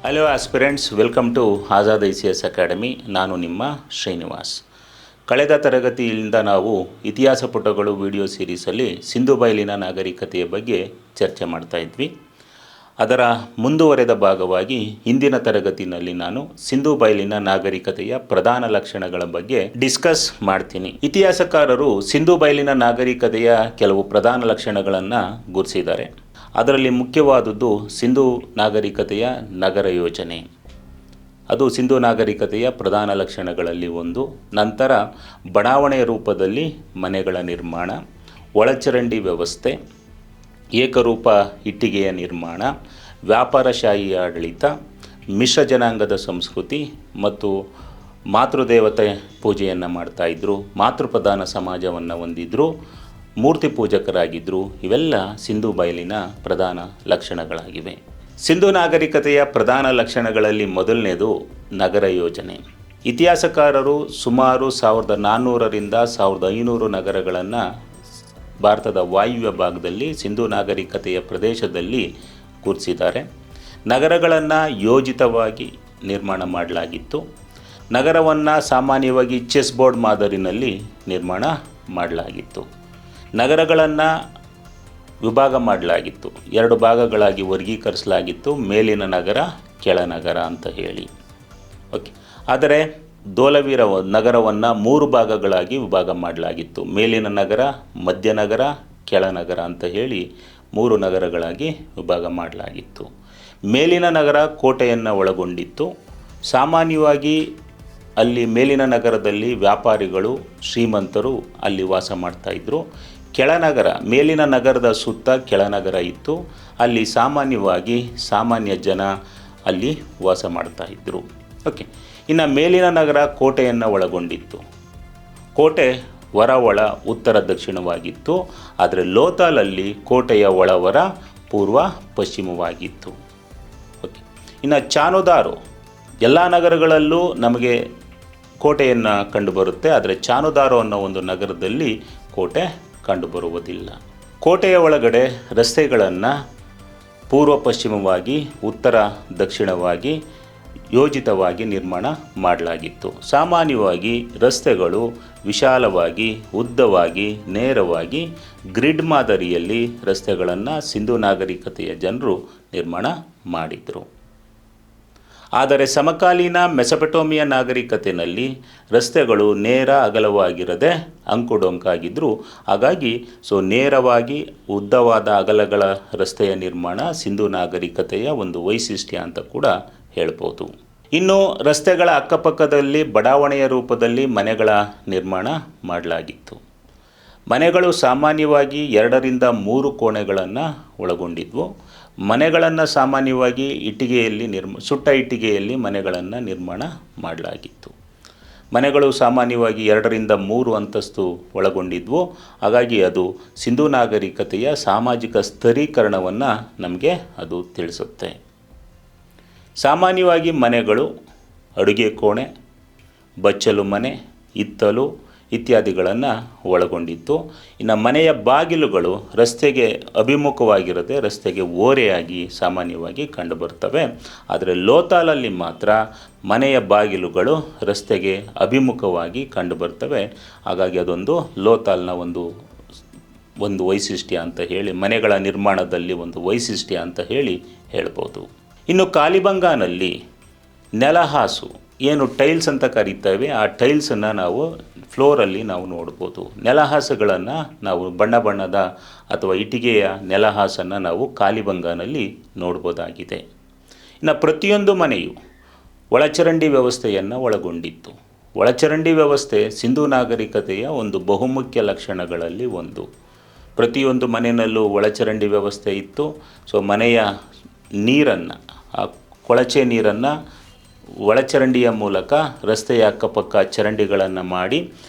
Hello aspirants, welcome to Azad ICS academy. ನಾನು ನಿಮ್ಮ ಶ್ರೀನಿವಾಸ್. ಕಳೆದ ತರಗತಿಯಿಂದ ನಾವು ಇತಿಹಾಸ ಪುಟಗಳು ವಿಡಿಯೋ ಸೀರೀಸಲ್ಲಿ ಸಿಂಧು ಬಯಲಿನ ನಾಗರಿಕತೆಯ ಬಗ್ಗೆ ಚರ್ಚೆ ಮಾಡ್ತಾ ಇದ್ವಿ. ಅದರ ಮುಂದುವರೆದ ಭಾಗವಾಗಿ ಇಂದಿನ ತರಗತಿಯಲ್ಲಿ ನಾನು ಸಿಂಧು ಬಯಲಿನ ನಾಗರಿಕತೆಯ ಪ್ರಧಾನ ಲಕ್ಷಣಗಳ ಬಗ್ಗೆ ಡಿಸ್ಕಸ್ ಮಾಡ್ತೀನಿ. ಇತಿಹಾಸಕಾರರು ಸಿಂಧು ಬಯಲಿನ ನಾಗರಿಕತೆಯ ಕೆಲವು ಪ್ರಧಾನ ಲಕ್ಷಣಗಳನ್ನು ಗುರುತಿಸಿದ್ದಾರೆ. ಅದರಲ್ಲಿ ಮುಖ್ಯವಾದದ್ದು ಸಿಂಧು ನಾಗರಿಕತೆಯ ನಗರ ಯೋಜನೆ. ಅದು ಸಿಂಧು ನಾಗರಿಕತೆಯ ಪ್ರಧಾನ ಲಕ್ಷಣಗಳಲ್ಲಿ ಒಂದು. ನಂತರ ಬಡಾವಣೆಯ ರೂಪದಲ್ಲಿ ಮನೆಗಳ ನಿರ್ಮಾಣ, ಒಳಚರಂಡಿ ವ್ಯವಸ್ಥೆ, ಏಕರೂಪ ಇಟ್ಟಿಗೆಯ ನಿರ್ಮಾಣ, ವ್ಯಾಪಾರಶಾಹಿ ಆಡಳಿತ, ಮಿಶ್ರ ಜನಾಂಗದ ಸಂಸ್ಕೃತಿ ಮತ್ತು ಮಾತೃದೇವತೆ ಪೂಜೆಯನ್ನು ಮಾಡ್ತಾಯಿದ್ರು, ಮಾತೃಪ್ರಧಾನ ಸಮಾಜವನ್ನು ಹೊಂದಿದ್ರು, ಮೂರ್ತಿ ಪೂಜಕರಾಗಿದ್ದರು. ಇವೆಲ್ಲ ಸಿಂಧು ಬಯಲಿನ ಪ್ರಧಾನ ಲಕ್ಷಣಗಳಾಗಿವೆ. ಸಿಂಧು ನಾಗರಿಕತೆಯ ಪ್ರಧಾನ ಲಕ್ಷಣಗಳಲ್ಲಿ ಮೊದಲನೇದು ನಗರ ಯೋಜನೆ. ಇತಿಹಾಸಕಾರರು ಸುಮಾರು 1400ರಿಂದ 1500 ನಗರಗಳನ್ನು ಭಾರತದ ವಾಯುವ್ಯ ಭಾಗದಲ್ಲಿ ಸಿಂಧು ನಾಗರಿಕತೆಯ ಪ್ರದೇಶದಲ್ಲಿ ಗುರುತಿಸಿದ್ದಾರೆ. ನಗರಗಳನ್ನು ಯೋಜಿತವಾಗಿ ನಿರ್ಮಾಣ ಮಾಡಲಾಗಿತ್ತು. ನಗರವನ್ನು ಸಾಮಾನ್ಯವಾಗಿ ಚೆಸ್ ಬೋರ್ಡ್ ಮಾದರಿನಲ್ಲಿ ನಿರ್ಮಾಣ ಮಾಡಲಾಗಿತ್ತು. ನಗರಗಳನ್ನು ವಿಭಾಗ ಮಾಡಲಾಗಿತ್ತು, 2 ಭಾಗಗಳಾಗಿ ವರ್ಗೀಕರಿಸಲಾಗಿತ್ತು, ಮೇಲಿನ ನಗರ, ಕೆಳನಗರ ಅಂತ ಹೇಳಿ. ಓಕೆ. ಆದರೆ ಧೋಲವೀರ ನಗರವನ್ನು 3 ಭಾಗಗಳಾಗಿ ವಿಭಾಗ ಮಾಡಲಾಗಿತ್ತು. ಮೇಲಿನ ನಗರ, ಮಧ್ಯನಗರ, ಕೆಳನಗರ ಅಂತ ಹೇಳಿ 3 ನಗರಗಳಾಗಿ ವಿಭಾಗ ಮಾಡಲಾಗಿತ್ತು. ಮೇಲಿನ ನಗರ ಕೋಟೆಯನ್ನು ಒಳಗೊಂಡಿತ್ತು. ಸಾಮಾನ್ಯವಾಗಿ ಅಲ್ಲಿ ಮೇಲಿನ ನಗರದಲ್ಲಿ ವ್ಯಾಪಾರಿಗಳು, ಶ್ರೀಮಂತರು ಅಲ್ಲಿ ವಾಸ ಮಾಡ್ತಾಯಿದ್ರು. ಕೆಳನಗರ, ಮೇಲಿನ ನಗರದ ಸುತ್ತ ಕೆಳನಗರ ಇತ್ತು. ಅಲ್ಲಿ ಸಾಮಾನ್ಯವಾಗಿ ಸಾಮಾನ್ಯ ಜನ ಅಲ್ಲಿ ವಾಸ ಮಾಡ್ತಾಯಿದ್ರು. ಓಕೆ. ಇನ್ನು ಮೇಲಿನ ನಗರ ಕೋಟೆಯನ್ನು ಒಳಗೊಂಡಿತ್ತು. ಕೋಟೆ ಹೊರ ಉತ್ತರ ದಕ್ಷಿಣವಾಗಿತ್ತು. ಆದರೆ ಲೋಥಾಲಲ್ಲಿ ಕೋಟೆಯ ಹೊರ ಪೂರ್ವ ಪಶ್ಚಿಮವಾಗಿತ್ತು. ಓಕೆ. ಇನ್ನು ಚಾನುದಾರು, ಎಲ್ಲ ನಗರಗಳಲ್ಲೂ ನಮಗೆ ಕೋಟೆಯನ್ನು ಕಂಡುಬರುತ್ತೆ. ಆದರೆ ಚಾನುದಾರು ಅನ್ನೋ ಒಂದು ನಗರದಲ್ಲಿ ಕೋಟೆ ಕಂಡುಬರುವುದಿಲ್ಲ. ಕೋಟೆಯ ಒಳಗಡೆ ರಸ್ತೆಗಳನ್ನು ಪೂರ್ವ ಪಶ್ಚಿಮವಾಗಿ, ಉತ್ತರ ದಕ್ಷಿಣವಾಗಿ ಯೋಜಿತವಾಗಿ ನಿರ್ಮಾಣ ಮಾಡಲಾಗಿತ್ತು. ಸಾಮಾನ್ಯವಾಗಿ ರಸ್ತೆಗಳು ವಿಶಾಲವಾಗಿ, ಉದ್ದವಾಗಿ, ನೇರವಾಗಿ ಗ್ರಿಡ್ ಮಾದರಿಯಲ್ಲಿ ರಸ್ತೆಗಳನ್ನು ಸಿಂಧು ನಾಗರಿಕತೆಯ ಜನರು ನಿರ್ಮಾಣ ಮಾಡಿದರು. ಆದರೆ ಸಮಕಾಲೀನ ಮೆಸೊಪೊಟೇಮಿಯಾ ನಾಗರಿಕತೆಯಲ್ಲಿ ರಸ್ತೆಗಳು ನೇರ ಅಗಲವಾಗಿರದೆ ಅಂಕುಡೊಂಕಾಗಿದ್ದರು. ಹಾಗಾಗಿ ನೇರವಾಗಿ ಉದ್ದವಾದ ಅಗಲಗಳ ರಸ್ತೆಯ ನಿರ್ಮಾಣ ಸಿಂಧು ನಾಗರಿಕತೆಯ ಒಂದು ವೈಶಿಷ್ಟ್ಯ ಅಂತ ಕೂಡ ಹೇಳ್ಬೋದು. ಇನ್ನು ರಸ್ತೆಗಳ ಅಕ್ಕಪಕ್ಕದಲ್ಲಿ ಬಡಾವಣೆಯ ರೂಪದಲ್ಲಿ ಮನೆಗಳ ನಿರ್ಮಾಣ ಮಾಡಲಾಗಿತ್ತು. ಮನೆಗಳು ಸಾಮಾನ್ಯವಾಗಿ 2ರಿಂದ 3 ಕೋಣೆಗಳನ್ನು ಒಳಗೊಂಡಿದ್ವು. ಮನೆಗಳನ್ನು ಸಾಮಾನ್ಯವಾಗಿ ಇಟ್ಟಿಗೆಯಲ್ಲಿ ಸುಟ್ಟ ಇಟ್ಟಿಗೆಯಲ್ಲಿ ಮನೆಗಳನ್ನು ನಿರ್ಮಾಣ ಮಾಡಲಾಗಿತ್ತು. ಮನೆಗಳು ಸಾಮಾನ್ಯವಾಗಿ 2ರಿಂದ 3 ಅಂತಸ್ತು ಒಳಗೊಂಡಿದ್ವು. ಹಾಗಾಗಿ ಅದು ಸಿಂಧು ನಾಗರಿಕತೆಯ ಸಾಮಾಜಿಕ ಸ್ತರೀಕರಣವನ್ನು ನಮಗೆ ಅದು ತಿಳಿಸುತ್ತೆ. ಸಾಮಾನ್ಯವಾಗಿ ಮನೆಗಳು ಅಡುಗೆ ಕೋಣೆ, ಬಚ್ಚಲು ಮನೆ, ಹಿತ್ತಲು ಇತ್ಯಾದಿಗಳನ್ನು ಒಳಗೊಂಡಿತ್ತು. ಇನ್ನು ಮನೆಯ ಬಾಗಿಲುಗಳು ರಸ್ತೆಗೆ ಅಭಿಮುಖವಾಗಿರದೆ ರಸ್ತೆಗೆ ಓರೆಯಾಗಿ ಸಾಮಾನ್ಯವಾಗಿ ಕಂಡುಬರ್ತವೆ. ಆದರೆ ಲೋಥಾಲಲ್ಲಿ ಮಾತ್ರ ಮನೆಯ ಬಾಗಿಲುಗಳು ರಸ್ತೆಗೆ ಅಭಿಮುಖವಾಗಿ ಕಂಡುಬರ್ತವೆ. ಹಾಗಾಗಿ ಅದೊಂದು ಲೋಥಾಲ್ನ ಒಂದು ವೈಶಿಷ್ಟ್ಯ ಅಂತ ಹೇಳಿ, ಮನೆಗಳ ನಿರ್ಮಾಣದಲ್ಲಿ ಒಂದು ವೈಶಿಷ್ಟ್ಯ ಅಂತ ಹೇಳಿ ಹೇಳ್ಬೋದು. ಇನ್ನು ಕಾಲಿಬಂಗಾನಲ್ಲಿ ನೆಲಹಾಸು, ಏನು ಟೈಲ್ಸ್ ಅಂತ ಕರೀತೇವೆ, ಆ ಟೈಲ್ಸನ್ನು ನಾವು ಫ್ಲೋರಲ್ಲಿ ನಾವು ನೋಡ್ಬೋದು. ನೆಲಹಾಸುಗಳನ್ನು ನಾವು ಬಣ್ಣದ ಅಥವಾ ಇಟ್ಟಿಗೆಯ ನೆಲಹಾಸನ್ನು ನಾವು ಕಾಲಿಬಂಗಾನಲ್ಲಿ ನೋಡ್ಬೋದಾಗಿದೆ. ಇನ್ನು ಪ್ರತಿಯೊಂದು ಮನೆಯು ಒಳಚರಂಡಿ ವ್ಯವಸ್ಥೆಯನ್ನು ಒಳಗೊಂಡಿತ್ತು. ಒಳಚರಂಡಿ ವ್ಯವಸ್ಥೆ ಸಿಂಧು ನಾಗರಿಕತೆಯ ಒಂದು ಬಹುಮುಖ್ಯ ಲಕ್ಷಣಗಳಲ್ಲಿ ಒಂದು. ಪ್ರತಿಯೊಂದು ಮನೆಯಲ್ಲೂ ಒಳಚರಂಡಿ ವ್ಯವಸ್ಥೆ ಇತ್ತು. ಮನೆಯ ನೀರನ್ನು, ಆ ಕೊಳಚೆ ನೀರನ್ನು ಒಳಚರಂಡಿಯ ಮೂಲಕ ರಸ್ತೆಯ ಅಕ್ಕಪಕ್ಕ ಚರಂಡಿಗಳನ್ನು ಮಾಡಿ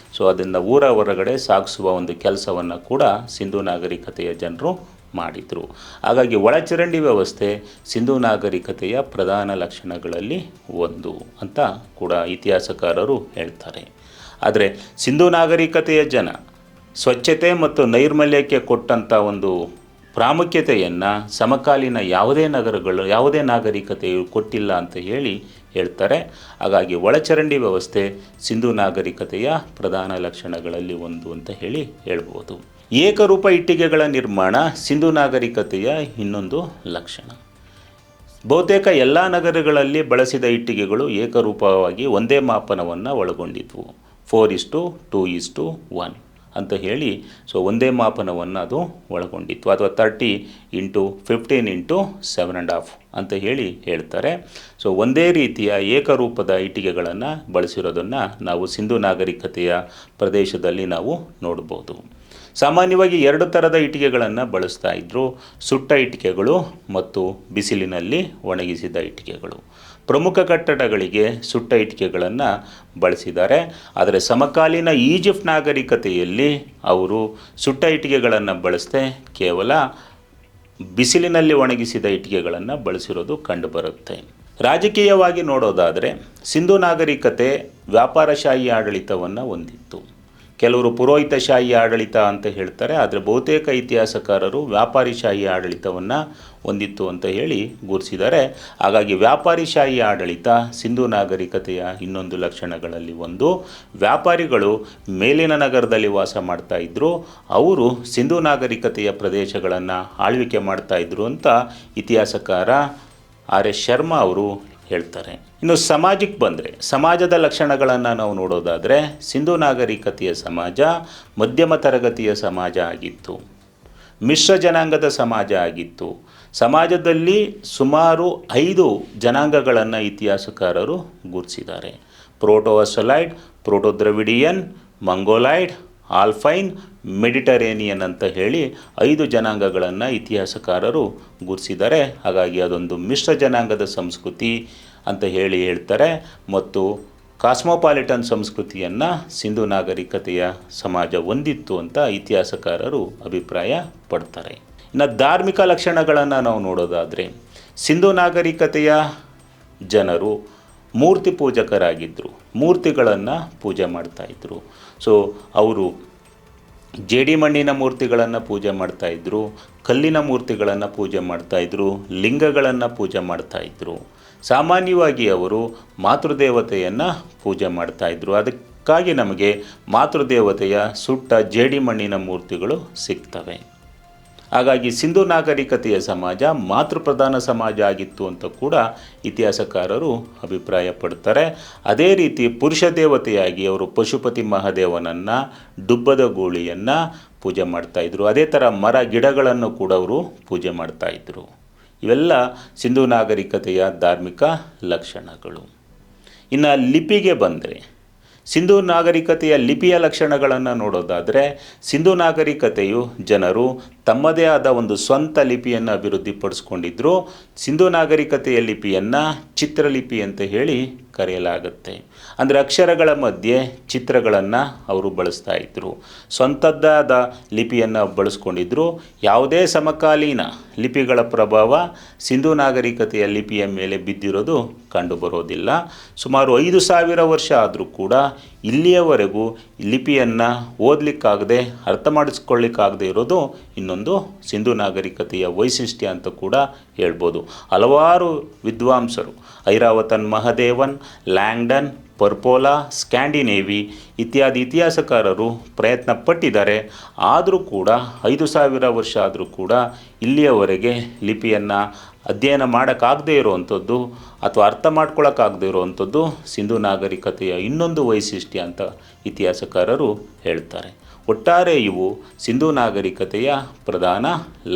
ಅದನ್ನು ಊರ ಹೊರಗಡೆ ಸಾಗಿಸುವ ಒಂದು ಕೆಲಸವನ್ನು ಕೂಡ ಸಿಂಧು ನಾಗರಿಕತೆಯ ಜನರು ಮಾಡಿದರು. ಹಾಗಾಗಿ ಒಳಚರಂಡಿ ವ್ಯವಸ್ಥೆ ಸಿಂಧು ನಾಗರಿಕತೆಯ ಪ್ರಧಾನ ಲಕ್ಷಣಗಳಲ್ಲಿ ಒಂದು ಅಂತ ಕೂಡ ಇತಿಹಾಸಕಾರರು ಹೇಳ್ತಾರೆ. ಆದರೆ ಸಿಂಧು ನಾಗರಿಕತೆಯ ಜನ ಸ್ವಚ್ಛತೆ ಮತ್ತು ನೈರ್ಮಲ್ಯಕ್ಕೆ ಕೊಟ್ಟಂಥ ಒಂದು ಪ್ರಾಮುಖ್ಯತೆಯನ್ನು ಸಮಕಾಲೀನ ಯಾವುದೇ ನಾಗರಿಕತೆಯು ಕೊಟ್ಟಿಲ್ಲ ಅಂತ ಹೇಳ್ತಾರೆ. ಹಾಗಾಗಿ ಒಳಚರಂಡಿ ವ್ಯವಸ್ಥೆ ಸಿಂಧೂ ನಾಗರಿಕತೆಯ ಪ್ರಧಾನ ಲಕ್ಷಣಗಳಲ್ಲಿ ಒಂದು ಅಂತ ಹೇಳ್ಬೋದು. ಏಕರೂಪ ಇಟ್ಟಿಗೆಗಳ ನಿರ್ಮಾಣ ಸಿಂಧೂ ನಾಗರಿಕತೆಯ ಇನ್ನೊಂದು ಲಕ್ಷಣ. ಬಹುತೇಕ ಎಲ್ಲ ನಗರಗಳಲ್ಲಿ ಬಳಸಿದ ಇಟ್ಟಿಗೆಗಳು ಏಕರೂಪವಾಗಿ ಒಂದೇ ಮಾಪನವನ್ನು ಒಳಗೊಂಡಿದ್ವು. 4:2:1 ಅಂತ ಒಂದೇ ಮಾಪನವನ್ನು ಅದು ಒಳಗೊಂಡಿತ್ತು, ಅಥವಾ 30:15:7.5 ಅಂತ ಹೇಳ್ತಾರೆ. ಒಂದೇ ರೀತಿಯ ಏಕರೂಪದ ಇಟ್ಟಿಗೆಗಳನ್ನು ಬಳಸಿರೋದನ್ನು ನಾವು ಸಿಂಧೂ ನಾಗರಿಕತೆಯ ಪ್ರದೇಶದಲ್ಲಿ ನಾವು ನೋಡ್ಬೋದು. ಸಾಮಾನ್ಯವಾಗಿ 2 ಥರದ ಇಟ್ಟಿಗೆಗಳನ್ನು ಬಳಸ್ತಾ ಇದ್ದರು: ಸುಟ್ಟ ಇಟ್ಟಿಗೆಗಳು ಮತ್ತು ಬಿಸಿಲಿನಲ್ಲಿ ಒಣಗಿಸಿದ ಇಟ್ಟಿಗೆಗಳು. ಪ್ರಮುಖ ಕಟ್ಟಡಗಳಿಗೆ ಸುಟ್ಟ ಇಟ್ಟಿಗೆಗಳನ್ನು ಬಳಸಿದ್ದಾರೆ. ಆದರೆ ಸಮಕಾಲೀನ ಈಜಿಪ್ಟ್ ನಾಗರಿಕತೆಯಲ್ಲಿ ಅವರು ಸುಟ್ಟ ಇಟ್ಟಿಗೆಗಳನ್ನು ಬಳಸದೆ ಕೇವಲ ಬಿಸಿಲಿನಲ್ಲಿ ಒಣಗಿಸಿದ ಇಟ್ಟಿಗೆಗಳನ್ನು ಬಳಸಿರೋದು ಕಂಡುಬರುತ್ತೆ. ರಾಜಕೀಯವಾಗಿ ನೋಡೋದಾದರೆ ಸಿಂಧೂ ನಾಗರಿಕತೆ ವ್ಯಾಪಾರಶಾಹಿ ಆಡಳಿತವನ್ನು ಹೊಂದಿತ್ತು. ಕೆಲವರು ಪುರೋಹಿತಶಾಹಿ ಆಡಳಿತ ಅಂತ ಹೇಳ್ತಾರೆ, ಆದರೆ ಬಹುತೇಕ ಇತಿಹಾಸಕಾರರು ವ್ಯಾಪಾರಿಶಾಹಿ ಆಡಳಿತವನ್ನು ಹೊಂದಿತ್ತು ಅಂತ ಗುರುತಿಸಿದ್ದಾರೆ. ಹಾಗಾಗಿ ವ್ಯಾಪಾರಿಶಾಹಿ ಆಡಳಿತ ಸಿಂಧೂ ನಾಗರಿಕತೆಯ ಇನ್ನೊಂದು ಲಕ್ಷಣಗಳಲ್ಲಿ ಒಂದು. ವ್ಯಾಪಾರಿಗಳು ಮೇಲಿನ ನಗರದಲ್ಲಿ ವಾಸ ಮಾಡ್ತಾ ಇದ್ದರು, ಅವರು ಸಿಂಧೂ ನಾಗರಿಕತೆಯ ಪ್ರದೇಶಗಳನ್ನು ಆಳ್ವಿಕೆ ಮಾಡ್ತಾಯಿದ್ರು ಅಂತ ಇತಿಹಾಸಕಾರ RS ಶರ್ಮಾ ಅವರು ಹೇಳ್ತಾರೆ. ಇನ್ನು ಸಮಾಜಕ್ಕೆ ಬಂದರೆ, ಸಮಾಜದ ಲಕ್ಷಣಗಳನ್ನು ನಾವು ನೋಡೋದಾದರೆ ಸಿಂಧೂ ನಾಗರಿಕತೆಯ ಸಮಾಜ ಮಧ್ಯಮ ತರಗತಿಯ ಸಮಾಜ ಆಗಿತ್ತು, ಮಿಶ್ರ ಜನಾಂಗದ ಸಮಾಜ ಆಗಿತ್ತು. ಸಮಾಜದಲ್ಲಿ ಸುಮಾರು 5 ಜನಾಂಗಗಳನ್ನು ಇತಿಹಾಸಕಾರರು ಗುರುತಿಸಿದ್ದಾರೆ: ಪ್ರೋಟೋ-ಅಸಲೈಡ್, ಪ್ರೋಟೋ-ದ್ರವಿಡಿಯನ್, ಮಂಗೋಲಾಯ್ಡ್, ಆಲ್ಪೈನ್, ಮೆಡಿಟರೇನಿಯನ್ ಅಂತ 5 ಜನಾಂಗಗಳನ್ನು ಇತಿಹಾಸಕಾರರು ಗುರುತಿಸಿದ್ದಾರೆ. ಹಾಗಾಗಿ ಅದೊಂದು ಮಿಶ್ರ ಜನಾಂಗದ ಸಂಸ್ಕೃತಿ ಅಂತ ಹೇಳ್ತಾರೆ. ಮತ್ತು ಕಾಸ್ಮೋಪಾಲಿಟನ್ ಸಂಸ್ಕೃತಿಯನ್ನು ಸಿಂಧೂ ನಾಗರಿಕತೆಯ ಸಮಾಜ ಹೊಂದಿತ್ತು ಅಂತ ಇತಿಹಾಸಕಾರರು ಅಭಿಪ್ರಾಯ ಪಡ್ತಾರೆ. ಇನ್ನು ಧಾರ್ಮಿಕ ಲಕ್ಷಣಗಳನ್ನು ನಾವು ನೋಡೋದಾದರೆ, ಸಿಂಧೂ ನಾಗರಿಕತೆಯ ಜನರು ಮೂರ್ತಿ ಪೂಜಕರಾಗಿದ್ದರು, ಮೂರ್ತಿಗಳನ್ನು ಪೂಜೆ ಮಾಡ್ತಾಯಿದ್ರು. ಅವರು ಜೇಡಿಮಣ್ಣಿನ ಮೂರ್ತಿಗಳನ್ನು ಪೂಜೆ ಮಾಡ್ತಾಯಿದ್ರು, ಕಲ್ಲಿನ ಮೂರ್ತಿಗಳನ್ನು ಪೂಜೆ ಮಾಡ್ತಾಯಿದ್ರು, ಲಿಂಗಗಳನ್ನು ಪೂಜೆ ಮಾಡ್ತಾಯಿದ್ರು. ಸಾಮಾನ್ಯವಾಗಿ ಅವರು ಮಾತೃದೇವತೆಯನ್ನು ಪೂಜೆ ಮಾಡ್ತಾಯಿದ್ರು. ಅದಕ್ಕಾಗಿ ನಮಗೆ ಮಾತೃದೇವತೆಯ ಸುಟ್ಟ ಜೇಡಿಮಣ್ಣಿನ ಮೂರ್ತಿಗಳು ಸಿಗ್ತವೆ. ಹಾಗಾಗಿ ಸಿಂಧೂ ನಾಗರಿಕತೆಯ ಸಮಾಜ ಮಾತೃಪ್ರಧಾನ ಸಮಾಜ ಆಗಿತ್ತು ಅಂತ ಕೂಡ ಇತಿಹಾಸಕಾರರು ಅಭಿಪ್ರಾಯ ಪಡ್ತಾರೆ. ಅದೇ ರೀತಿ ಪುರುಷ ದೇವತೆಯಾಗಿ ಅವರು ಪಶುಪತಿ ಮಹಾದೇವನನ್ನು, ಡುಬ್ಬದ ಗೂಳಿಯನ್ನು ಪೂಜೆ ಮಾಡ್ತಾಯಿದ್ರು. ಅದೇ ಥರ ಮರ ಗಿಡಗಳನ್ನು ಕೂಡ ಅವರು ಪೂಜೆ ಮಾಡ್ತಾಯಿದ್ರು. ಇವೆಲ್ಲ ಸಿಂಧೂ ನಾಗರಿಕತೆಯ ಧಾರ್ಮಿಕ ಲಕ್ಷಣಗಳು. ಇನ್ನು ಲಿಪಿಗೆ ಬಂದರೆ, ಸಿಂಧೂ ನಾಗರಿಕತೆಯ ಲಿಪಿಯ ಲಕ್ಷಣಗಳನ್ನು ನೋಡೋದಾದರೆ, ಸಿಂಧೂ ನಾಗರಿಕತೆಯು ಜನರು ತಮ್ಮದೇ ಆದ ಒಂದು ಸ್ವಂತ ಲಿಪಿಯನ್ನು ಅಭಿವೃದ್ಧಿಪಡಿಸ್ಕೊಂಡಿದ್ರು. ಸಿಂಧೂ ನಾಗರಿಕತೆಯ ಲಿಪಿಯನ್ನು ಚಿತ್ರಲಿಪಿ ಅಂತ ಕರೆಯಲಾಗುತ್ತೆ. ಅಂದರೆ ಅಕ್ಷರಗಳ ಮಧ್ಯೆ ಚಿತ್ರಗಳನ್ನು ಅವರು ಬಳಸ್ತಾ ಇದ್ದರು. ಸ್ವಂತದ್ದಾದ ಲಿಪಿಯನ್ನು ಬಳಸ್ಕೊಂಡಿದ್ರು. ಯಾವುದೇ ಸಮಕಾಲೀನ ಲಿಪಿಗಳ ಪ್ರಭಾವ ಸಿಂಧೂ ನಾಗರಿಕತೆಯ ಲಿಪಿಯ ಮೇಲೆ ಬಿದ್ದಿರೋದು ಕಂಡುಬರೋದಿಲ್ಲ. ಸುಮಾರು 5,000 ವರ್ಷ ಆದರೂ ಕೂಡ ಇಲ್ಲಿಯವರೆಗೂ ಲಿಪಿಯನ್ನು ಓದಲಿಕ್ಕಾಗದೆ, ಅರ್ಥ ಮಾಡಿಸ್ಕೊಳ್ಳಿಕ್ಕಾಗದೆ ಇರೋದು ಇನ್ನೊಂದು ಸಿಂಧೂ ನಾಗರಿಕತೆಯ ವೈಶಿಷ್ಟ್ಯ ಅಂತ ಕೂಡ ಹೇಳ್ಬೋದು. ಹಲವಾರು ವಿದ್ವಾಂಸರು, ಐರಾವತನ್ ಮಹದೇವನ್, ಲ್ಯಾಂಗ್ಡನ್, ಪರ್ಪೋಲಾ, ಸ್ಕ್ಯಾಂಡಿನೇವಿ ಇತ್ಯಾದಿ ಇತಿಹಾಸಕಾರರು ಪ್ರಯತ್ನ ಪಟ್ಟಿದ್ದಾರೆ. ಆದರೂ ಕೂಡ 5,000 ವರ್ಷ ಆದರೂ ಕೂಡ ಇಲ್ಲಿಯವರೆಗೆ ಲಿಪಿಯನ್ನು ಅಧ್ಯಯನ ಮಾಡೋಕ್ಕಾಗದೇ ಇರುವಂಥದ್ದು ಅಥವಾ ಅರ್ಥ ಮಾಡ್ಕೊಳ್ಳೋಕ್ಕಾಗದೇ ಇರುವಂಥದ್ದು ಸಿಂಧೂ ನಾಗರಿಕತೆಯ ಇನ್ನೊಂದು ವೈಶಿಷ್ಟ್ಯ ಅಂತ ಇತಿಹಾಸಕಾರರು ಹೇಳ್ತಾರೆ. ಒಟ್ಟಾರೆ ಇವು ಸಿಂಧೂ ನಾಗರಿಕತೆಯ ಪ್ರಧಾನ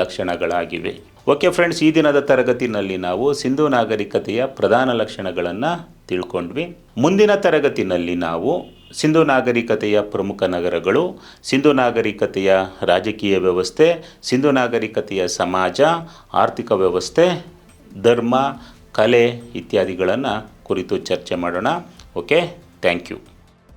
ಲಕ್ಷಣಗಳಾಗಿವೆ. ಓಕೆ ಫ್ರೆಂಡ್ಸ್, ಈ ದಿನದ ತರಗತಿನಲ್ಲಿ ನಾವು ಸಿಂಧೂ ನಾಗರಿಕತೆಯ ಪ್ರಧಾನ ಲಕ್ಷಣಗಳನ್ನು ತಿಳ್ಕೊಂಡ್ವಿ. ಮುಂದಿನ ತರಗತಿನಲ್ಲಿ ನಾವು ಸಿಂಧೂ ನಾಗರಿಕತೆಯ ಪ್ರಮುಖ ನಗರಗಳು, ಸಿಂಧೂ ನಾಗರಿಕತೆಯ ರಾಜಕೀಯ ವ್ಯವಸ್ಥೆ, ಸಿಂಧೂ ನಾಗರಿಕತೆಯ ಸಮಾಜ, ಆರ್ಥಿಕ ವ್ಯವಸ್ಥೆ, ಧರ್ಮ, ಕಲೆ ಇತ್ಯಾದಿಗಳನ್ನು ಕುರಿತು ಚರ್ಚೆ ಮಾಡೋಣ. Okay, thank you.